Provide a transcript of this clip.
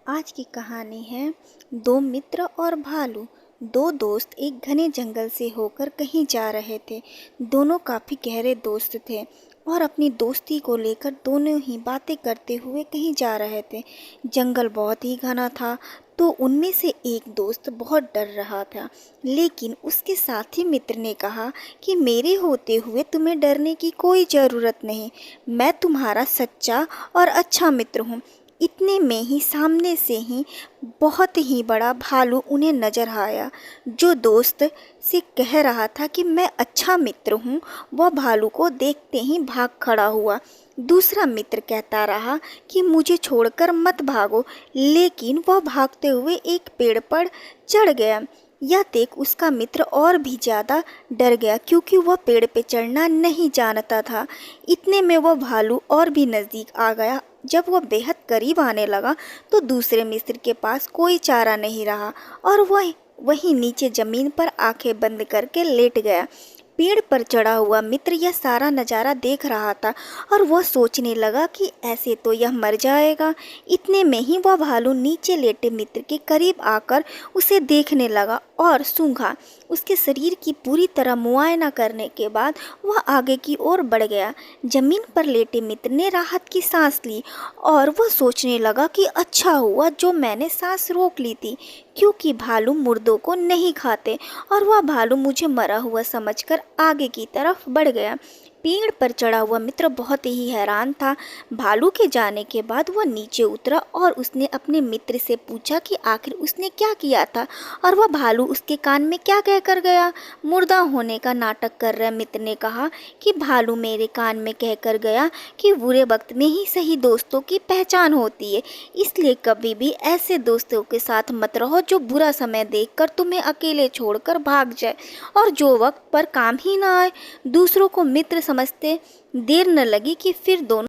आज की कहानी है दो मित्र और भालू। दो दोस्त एक घने जंगल से होकर कहीं जा रहे थे। दोनों काफ़ी गहरे दोस्त थे और अपनी दोस्ती को लेकर दोनों ही बातें करते हुए कहीं जा रहे थे। जंगल बहुत ही घना था, तो उनमें से एक दोस्त बहुत डर रहा था, लेकिन उसके साथी मित्र ने कहा कि मेरे होते हुए तुम्हें डरने की कोई ज़रूरत नहीं, मैं तुम्हारा सच्चा और अच्छा मित्र हूँ। इतने में ही सामने से ही बहुत ही बड़ा भालू उन्हें नजर आया। जो दोस्त से कह रहा था कि मैं अच्छा मित्र हूँ, वह भालू को देखते ही भाग खड़ा हुआ। दूसरा मित्र कहता रहा कि मुझे छोड़कर मत भागो, लेकिन वह भागते हुए एक पेड़ पर चढ़ गया। यह देख उसका मित्र और भी ज़्यादा डर गया, क्योंकि वह पेड़ पे चढ़ना नहीं जानता था। इतने में वह भालू और भी नज़दीक आ गया। जब वह बेहद करीब आने लगा तो दूसरे मित्र के पास कोई चारा नहीं रहा और वह वहीं नीचे ज़मीन पर आंखें बंद करके लेट गया। पेड़ पर चढ़ा हुआ मित्र यह सारा नज़ारा देख रहा था और वह सोचने लगा कि ऐसे तो यह मर जाएगा। इतने में ही वह भालू नीचे लेटे मित्र के करीब आकर उसे देखने लगा और सूंघा। उसके शरीर की पूरी तरह मुआयना करने के बाद वह आगे की ओर बढ़ गया। जमीन पर लेटे मित्र ने राहत की सांस ली और वह सोचने लगा कि अच्छा हुआ जो मैंने सांस रोक ली थी, क्योंकि भालू मुर्दों को नहीं खाते और वह भालू मुझे मरा हुआ समझकर आगे की तरफ बढ़ गया। पेड़ पर चढ़ा हुआ मित्र बहुत ही हैरान था। भालू के जाने के बाद वह नीचे उतरा और उसने अपने मित्र से पूछा कि आखिर उसने क्या किया था और वह भालू उसके कान में क्या कहकर गया। मुर्दा होने का नाटक कर रहे मित्र ने कहा कि भालू मेरे कान में कहकर गया कि बुरे वक्त में ही सही दोस्तों की पहचान होती है, इसलिए कभी भी ऐसे दोस्तों के साथ मत रहो जो बुरा समय देखकर तुम्हें अकेले छोड़कर भाग जाए और जो वक्त पर काम ही ना आए। दूसरों को मित्र समझते देर न लगी कि फिर दोनों